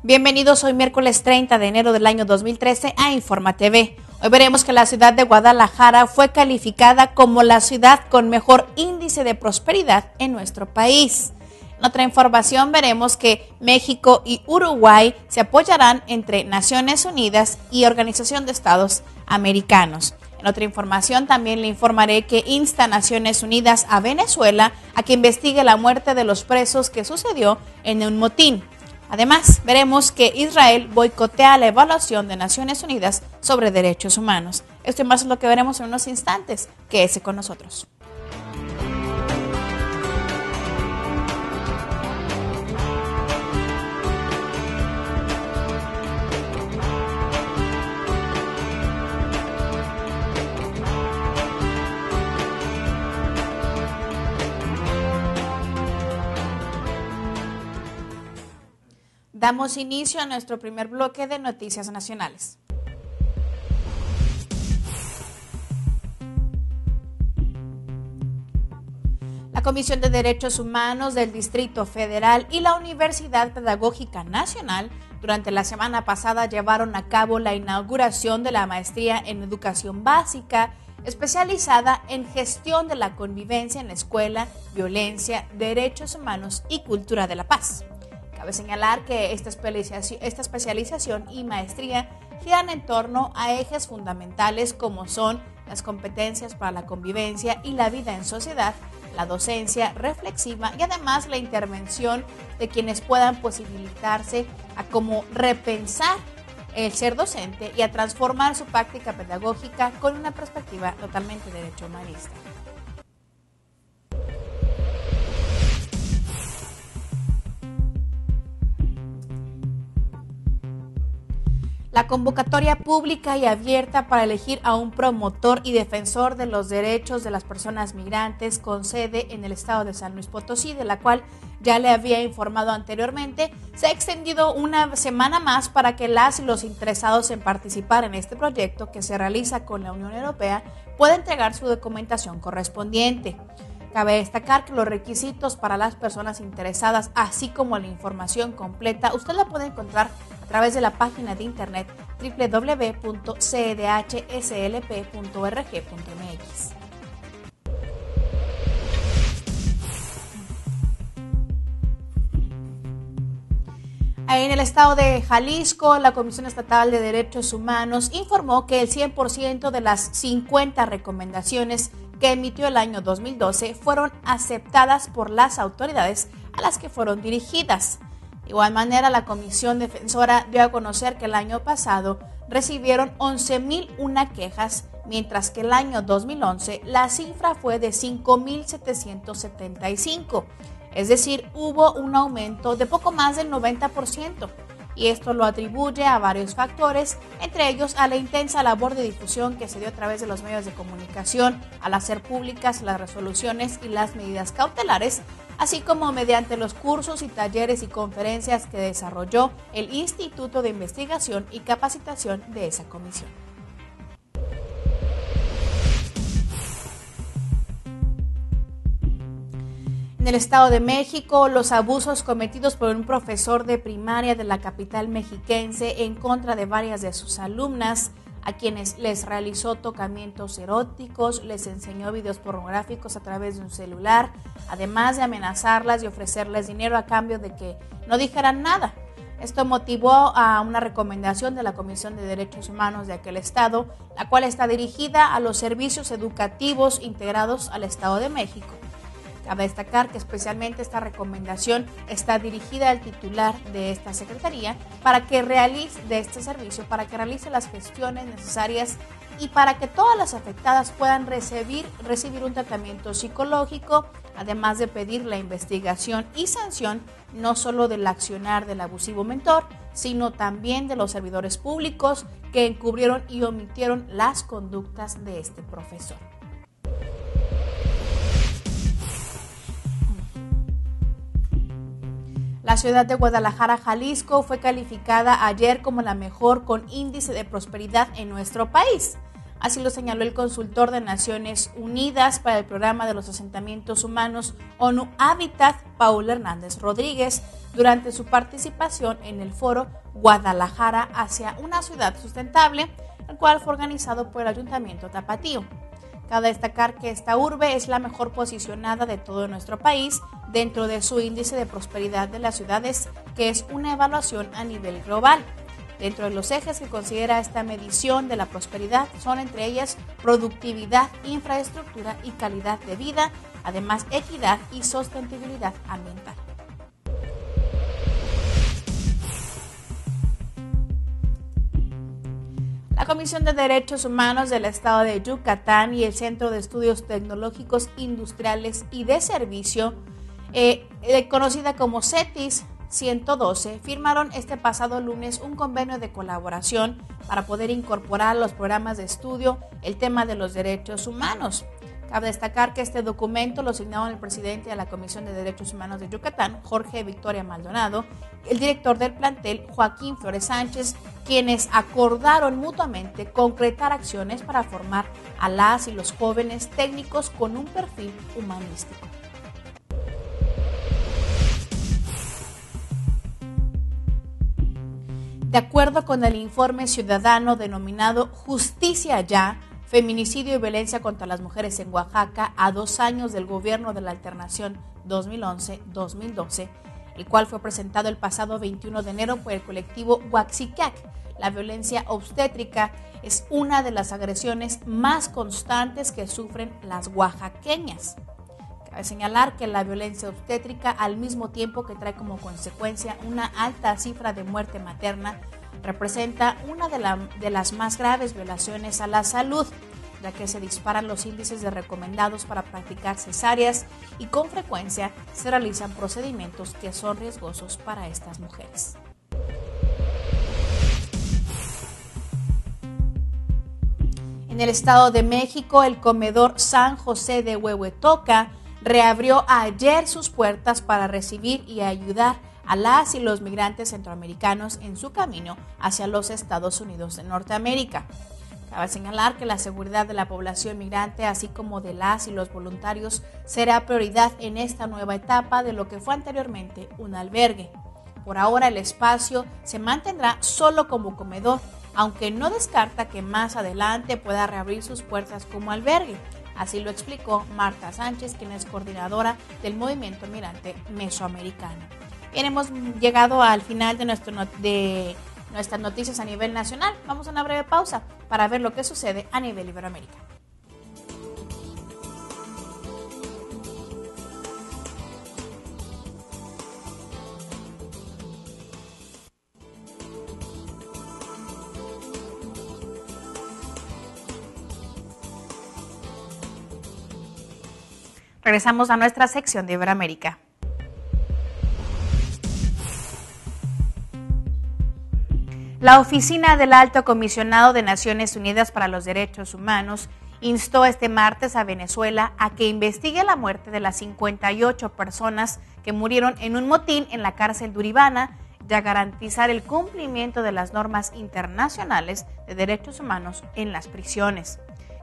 Bienvenidos hoy miércoles 30 de enero del año 2013 a Informa TV. Hoy veremos que la ciudad de Guadalajara fue calificada como la ciudad con mejor índice de prosperidad en nuestro país. En otra información veremos que México y Uruguay se apoyarán entre Naciones Unidas y Organización de Estados Americanos. En otra información también le informaré que insta a Naciones Unidas a Venezuela a que investigue la muerte de los presos que sucedió en un motín. Además, veremos que Israel boicotea la evaluación de Naciones Unidas sobre derechos humanos. Esto y más es lo que veremos en unos instantes. Quédese con nosotros. Damos inicio a nuestro primer bloque de noticias nacionales. La Comisión de Derechos Humanos del Distrito Federal y la Universidad Pedagógica Nacional durante la semana pasada llevaron a cabo la inauguración de la maestría en Educación Básica, especializada en gestión de la convivencia en la escuela, violencia, derechos humanos y cultura de la paz. Cabe señalar que esta especialización y maestría giran en torno a ejes fundamentales como son las competencias para la convivencia y la vida en sociedad, la docencia reflexiva y además la intervención de quienes puedan posibilitarse a cómo repensar el ser docente y a transformar su práctica pedagógica con una perspectiva totalmente derecho humanista. La convocatoria pública y abierta para elegir a un promotor y defensor de los derechos de las personas migrantes con sede en el estado de San Luis Potosí, de la cual ya le había informado anteriormente, se ha extendido una semana más para que las y los interesados en participar en este proyecto que se realiza con la Unión Europea puedan entregar su documentación correspondiente. Cabe destacar que los requisitos para las personas interesadas, así como la información completa, usted la puede encontrar a través de la página de internet www.cdhslp.org.mx. En el estado de Jalisco, la Comisión Estatal de Derechos Humanos informó que el 100% de las 50 recomendaciones que emitió el año 2012 fueron aceptadas por las autoridades a las que fueron dirigidas. De igual manera, la Comisión Defensora dio a conocer que el año pasado recibieron 11.001 quejas, mientras que el año 2011 la cifra fue de 5.775. Es decir, hubo un aumento de poco más del 90%, y esto lo atribuye a varios factores, entre ellos a la intensa labor de difusión que se dio a través de los medios de comunicación al hacer públicas las resoluciones y las medidas cautelares, así como mediante los cursos y talleres y conferencias que desarrolló el Instituto de Investigación y Capacitación de esa comisión. En el Estado de México, los abusos cometidos por un profesor de primaria de la capital mexiquense en contra de varias de sus alumnas, a quienes les realizó tocamientos eróticos, les enseñó videos pornográficos a través de un celular, además de amenazarlas y ofrecerles dinero a cambio de que no dijeran nada. Esto motivó a una recomendación de la Comisión de Derechos Humanos de aquel estado, la cual está dirigida a los servicios educativos integrados al Estado de México. Cabe destacar que especialmente esta recomendación está dirigida al titular de esta secretaría para que realice las gestiones necesarias y para que todas las afectadas puedan recibir un tratamiento psicológico, además de pedir la investigación y sanción no solo del accionar del abusivo mentor, sino también de los servidores públicos que encubrieron y omitieron las conductas de este profesor. La ciudad de Guadalajara, Jalisco, fue calificada ayer como la mejor con índice de prosperidad en nuestro país. Así lo señaló el consultor de Naciones Unidas para el Programa de los Asentamientos Humanos ONU Hábitat, Paul Hernández Rodríguez, durante su participación en el foro Guadalajara hacia una ciudad sustentable, el cual fue organizado por el Ayuntamiento Tapatío. Cabe destacar que esta urbe es la mejor posicionada de todo nuestro país dentro de su índice de prosperidad de las ciudades, que es una evaluación a nivel global. Dentro de los ejes que considera esta medición de la prosperidad son entre ellas productividad, infraestructura y calidad de vida, además equidad y sostenibilidad ambiental. La Comisión de Derechos Humanos del Estado de Yucatán y el Centro de Estudios Tecnológicos Industriales y de Servicio, conocida como CETIS 112, firmaron este pasado lunes un convenio de colaboración para poder incorporar a los programas de estudio el tema de los derechos humanos. Cabe destacar que este documento lo signaron el presidente de la Comisión de Derechos Humanos de Yucatán, Jorge Victoria Maldonado, el director del plantel, Joaquín Flores Sánchez, quienes acordaron mutuamente concretar acciones para formar a las y los jóvenes técnicos con un perfil humanístico. De acuerdo con el informe ciudadano denominado Justicia Ya, Feminicidio y Violencia contra las Mujeres en Oaxaca a 2 años del gobierno de la alternación 2011-2012, el cual fue presentado el pasado 21 de enero por el colectivo Huaxicac. La violencia obstétrica es una de las agresiones más constantes que sufren las oaxaqueñas. Cabe señalar que la violencia obstétrica, al mismo tiempo que trae como consecuencia una alta cifra de muerte materna, representa una de las más graves violaciones a la salud, ya que se disparan los índices de recomendados para practicar cesáreas y con frecuencia se realizan procedimientos que son riesgosos para estas mujeres. En el Estado de México, el comedor San José de Huehuetoca reabrió ayer sus puertas para recibir y ayudar a las y los migrantes centroamericanos en su camino hacia los Estados Unidos de Norteamérica. Cabe señalar que la seguridad de la población migrante, así como de las y los voluntarios, será prioridad en esta nueva etapa de lo que fue anteriormente un albergue. Por ahora el espacio se mantendrá solo como comedor, aunque no descarta que más adelante pueda reabrir sus puertas como albergue. Así lo explicó Marta Sánchez, quien es coordinadora del Movimiento Migrante Mesoamericano. Bien, hemos llegado al final de nuestras noticias a nivel nacional. Vamos a una breve pausa para ver lo que sucede a nivel Iberoamérica. Regresamos a nuestra sección de Iberoamérica. La Oficina del Alto Comisionado de Naciones Unidas para los Derechos Humanos instó este martes a Venezuela a que investigue la muerte de las 58 personas que murieron en un motín en la cárcel de Uribana y a garantizar el cumplimiento de las normas internacionales de derechos humanos en las prisiones.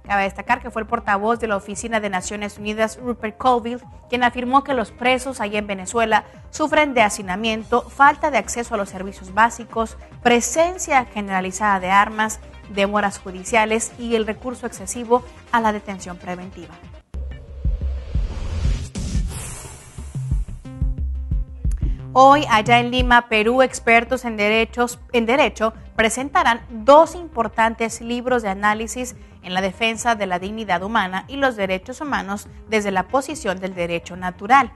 Cabe destacar que fue el portavoz de la Oficina de Naciones Unidas, Rupert Colville, quien afirmó que los presos allá en Venezuela sufren de hacinamiento, falta de acceso a los servicios básicos, presencia generalizada de armas, demoras judiciales y el recurso excesivo a la detención preventiva. Hoy, allá en Lima, Perú, expertos en derecho presentarán 2 importantes libros de análisis en la defensa de la dignidad humana y los derechos humanos desde la posición del derecho natural.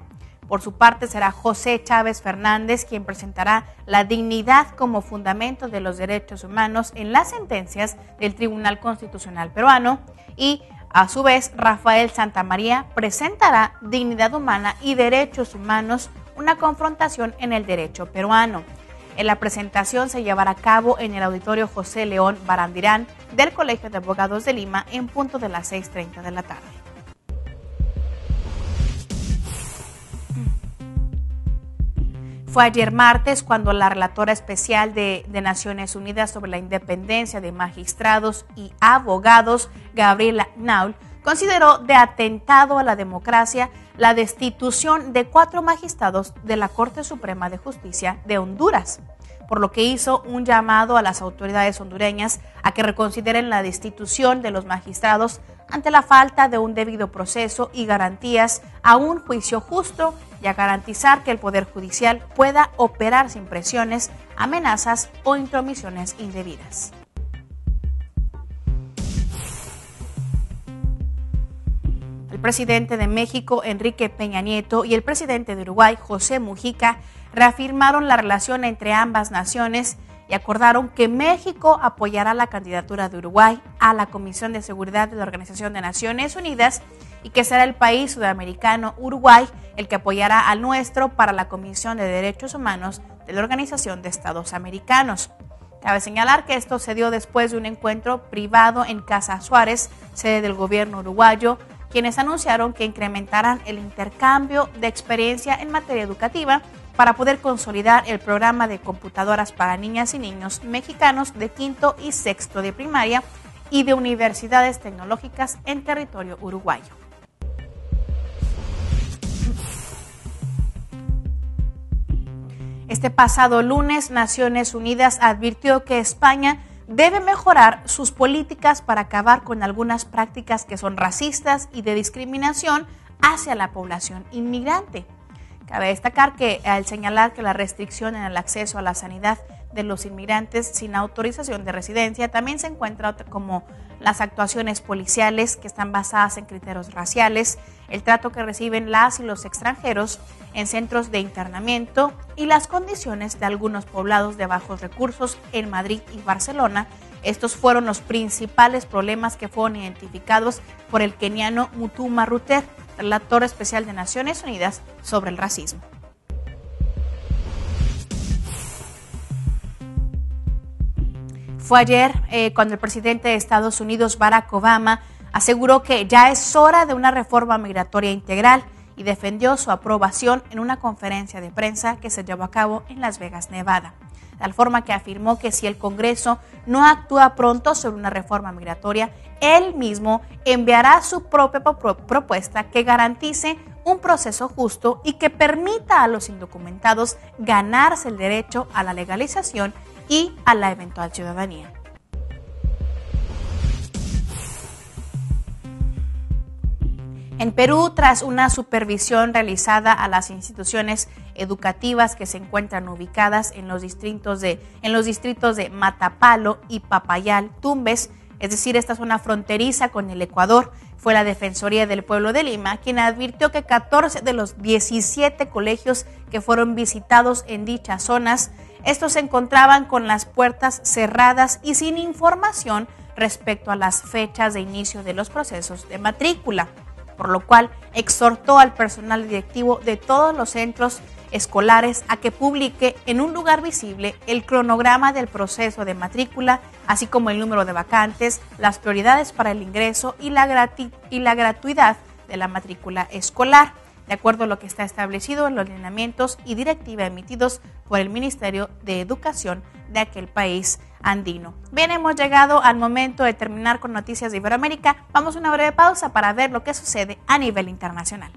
Por su parte, será José Chávez Fernández quien presentará la dignidad como fundamento de los derechos humanos en las sentencias del Tribunal Constitucional peruano y, a su vez, Rafael Santamaría presentará dignidad humana y derechos humanos, una confrontación en el derecho peruano. En la presentación se llevará a cabo en el Auditorio José León Barandirán del Colegio de Abogados de Lima en punto de las 6:30 de la tarde. Fue ayer martes cuando la relatora especial de Naciones Unidas sobre la independencia de magistrados y abogados, Gabriela Naul, consideró de atentado a la democracia la destitución de 4 magistrados de la Corte Suprema de Justicia de Honduras, por lo que hizo un llamado a las autoridades hondureñas a que reconsideren la destitución de los magistrados ante la falta de un debido proceso y garantías a un juicio justo y a garantizar que el Poder Judicial pueda operar sin presiones, amenazas o intromisiones indebidas. El presidente de México, Enrique Peña Nieto, y el presidente de Uruguay, José Mujica, reafirmaron la relación entre ambas naciones y acordaron que México apoyará la candidatura de Uruguay a la Comisión de Seguridad de la Organización de Naciones Unidas y que será el país sudamericano Uruguay el que apoyará al nuestro para la Comisión de Derechos Humanos de la Organización de Estados Americanos. Cabe señalar que esto se dio después de un encuentro privado en Casa Suárez, sede del gobierno uruguayo, quienes anunciaron que incrementarán el intercambio de experiencia en materia educativa para poder consolidar el programa de computadoras para niñas y niños mexicanos de quinto y sexto de primaria y de universidades tecnológicas en territorio uruguayo. Este pasado lunes, Naciones Unidas advirtió que España debe mejorar sus políticas para acabar con algunas prácticas que son racistas y de discriminación hacia la población inmigrante. Cabe destacar que al señalar que la restricción en el acceso a la sanidad de los inmigrantes sin autorización de residencia también se encuentra como las actuaciones policiales que están basadas en criterios raciales, el trato que reciben las y los extranjeros en centros de internamiento y las condiciones de algunos poblados de bajos recursos en Madrid y Barcelona. Estos fueron los principales problemas que fueron identificados por el keniano Mutuma Ruter, relator especial de Naciones Unidas sobre el racismo. Fue ayer cuando el presidente de Estados Unidos, Barack Obama, aseguró que ya es hora de una reforma migratoria integral y defendió su aprobación en una conferencia de prensa que se llevó a cabo en Las Vegas, Nevada. De tal forma que afirmó que si el Congreso no actúa pronto sobre una reforma migratoria, él mismo enviará su propia propuesta que garantice un proceso justo y que permita a los indocumentados ganarse el derecho a la legalización y a la eventual ciudadanía. En Perú, tras una supervisión realizada a las instituciones educativas que se encuentran ubicadas en los distritos de Matapalo y Papayal, Tumbes, es decir, esta zona fronteriza con el Ecuador, fue la Defensoría del Pueblo de Lima quien advirtió que 14 de los 17 colegios que fueron visitados en dichas zonas, estos se encontraban con las puertas cerradas y sin información respecto a las fechas de inicio de los procesos de matrícula, por lo cual exhortó al personal directivo de todos los centros escolares a que publique en un lugar visible el cronograma del proceso de matrícula, así como el número de vacantes, las prioridades para el ingreso y la gratuidad de la matrícula escolar, de acuerdo a lo que está establecido en los lineamientos y directiva emitidos por el Ministerio de Educación de aquel país andino. Bien, hemos llegado al momento de terminar con Noticias de Iberoamérica. Vamos a una breve pausa para ver lo que sucede a nivel internacional.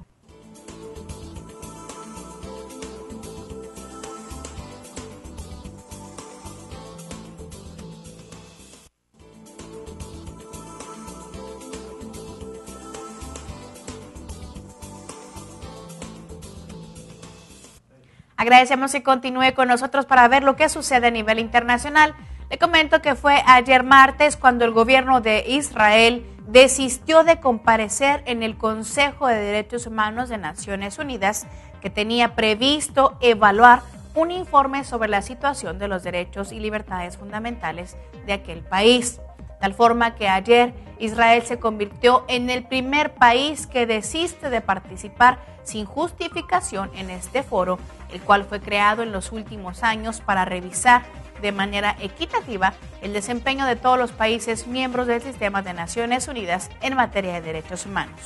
Agradecemos que continúe con nosotros para ver lo que sucede a nivel internacional. Le comento que fue ayer martes cuando el gobierno de Israel desistió de comparecer en el Consejo de Derechos Humanos de Naciones Unidas, que tenía previsto evaluar un informe sobre la situación de los derechos y libertades fundamentales de aquel país. De tal forma que ayer Israel se convirtió en el primer país que desiste de participar sin justificación en este foro, el cual fue creado en los últimos años para revisar de manera equitativa el desempeño de todos los países miembros del sistema de Naciones Unidas en materia de derechos humanos.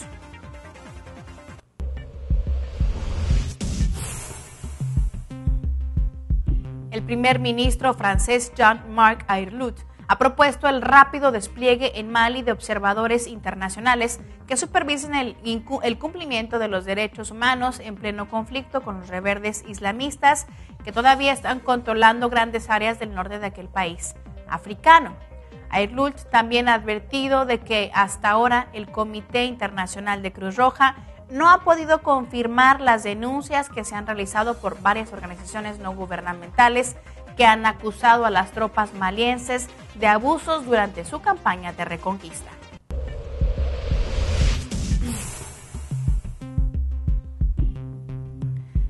primer ministro francés Jean-Marc Ayrault ha propuesto el rápido despliegue en Mali de observadores internacionales que supervisen el cumplimiento de los derechos humanos en pleno conflicto con los rebeldes islamistas que todavía están controlando grandes áreas del norte de aquel país africano. Ayrault también ha advertido de que hasta ahora el Comité Internacional de Cruz Roja no ha podido confirmar las denuncias que se han realizado por varias organizaciones no gubernamentales que han acusado a las tropas malienses de abusos durante su campaña de reconquista.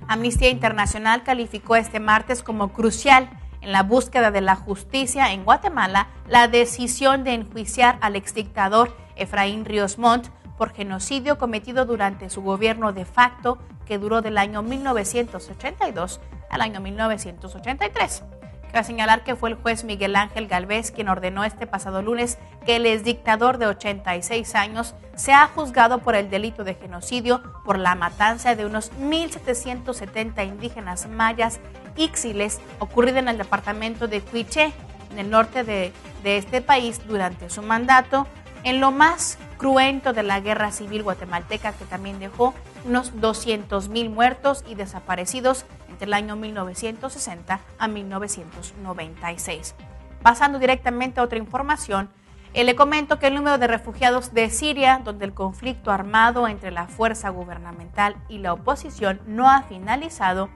Amnistía Internacional calificó este martes como crucial en la búsqueda de la justicia en Guatemala la decisión de enjuiciar al exdictador Efraín Ríos Montt por genocidio cometido durante su gobierno de facto que duró del año 1982 al año 1983. Cabe señalar que fue el juez Miguel Ángel Galvez quien ordenó este pasado lunes que el exdictador de 86 años sea juzgado por el delito de genocidio por la matanza de unos 1,770 indígenas mayas ixhiles ocurrida en el departamento de Quiché, en el norte de este país durante su mandato, en lo más cruento de la guerra civil guatemalteca que también dejó unos 200,000 muertos y desaparecidos entre el año 1960 a 1996. Pasando directamente a otra información, le comento que el número de refugiados de Siria, donde el conflicto armado entre la fuerza gubernamental y la oposición no ha finalizado,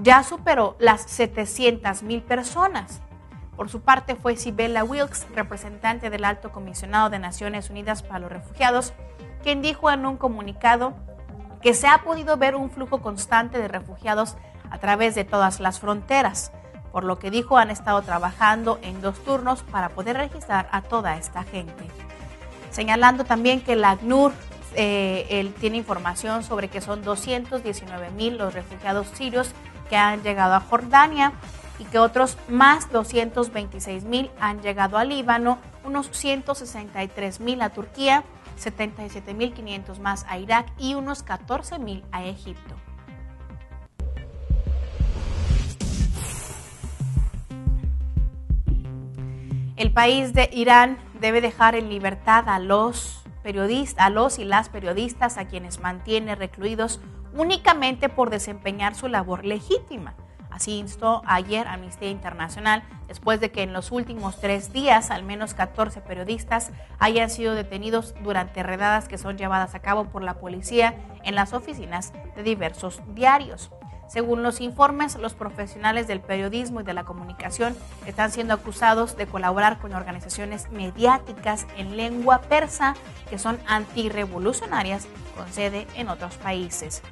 ya superó las 700,000 personas. Por su parte, fue Sibella Wilkes, representante del Alto Comisionado de Naciones Unidas para los Refugiados, quien dijo en un comunicado que se ha podido ver un flujo constante de refugiados a través de todas las fronteras, por lo que dijo han estado trabajando en 2 turnos para poder registrar a toda esta gente. Señalando también que la ACNUR él tiene información sobre que son 219,000 los refugiados sirios que han llegado a Jordania y que otros más 226,000 han llegado a Líbano, unos 163,000 a Turquía, 77,500 más a Irak y unos 14,000 a Egipto. El país de Irán debe dejar en libertad a los y las periodistas a quienes mantiene recluidos únicamente por desempeñar su labor legítima. Así instó ayer Amnistía Internacional, después de que en los últimos 3 días al menos 14 periodistas hayan sido detenidos durante redadas que son llevadas a cabo por la policía en las oficinas de diversos diarios. Según los informes, los profesionales del periodismo y de la comunicación están siendo acusados de colaborar con organizaciones mediáticas en lengua persa que son antirrevolucionarias con sede en otros países.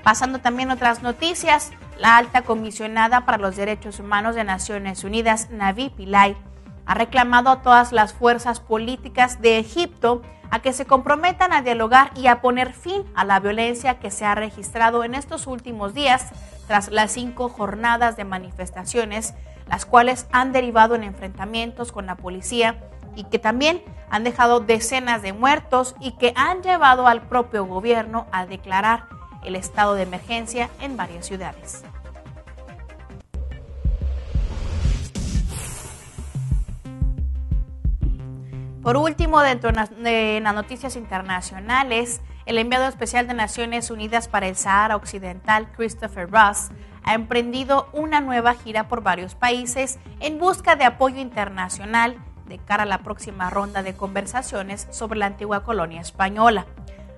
Pasando también otras noticias, la alta comisionada para los derechos humanos de Naciones Unidas, Navi Pillay, ha reclamado a todas las fuerzas políticas de Egipto a que se comprometan a dialogar y a poner fin a la violencia que se ha registrado en estos últimos días tras las 5 jornadas de manifestaciones, las cuales han derivado en enfrentamientos con la policía y que también han dejado decenas de muertos y que han llevado al propio gobierno a declarar el estado de emergencia en varias ciudades. Por último, dentro de las noticias internacionales, el enviado especial de Naciones Unidas para el Sahara Occidental, Christopher Ross, ha emprendido una nueva gira por varios países en busca de apoyo internacional de cara a la próxima ronda de conversaciones sobre la antigua colonia española.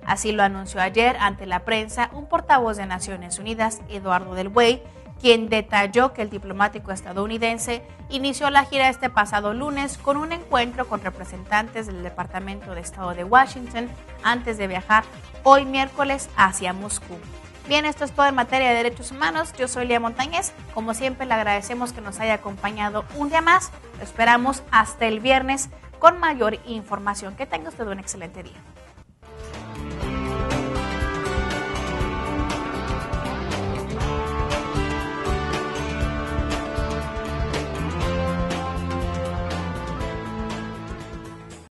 Así lo anunció ayer ante la prensa un portavoz de Naciones Unidas, Eduardo Del Buey, quien detalló que el diplomático estadounidense inició la gira este pasado lunes con un encuentro con representantes del Departamento de Estado de Washington antes de viajar hoy miércoles hacia Moscú. Bien, esto es todo en materia de derechos humanos. Yo soy Lía Montañez. Como siempre, le agradecemos que nos haya acompañado un día más. Lo esperamos hasta el viernes con mayor información. Que tenga usted un excelente día.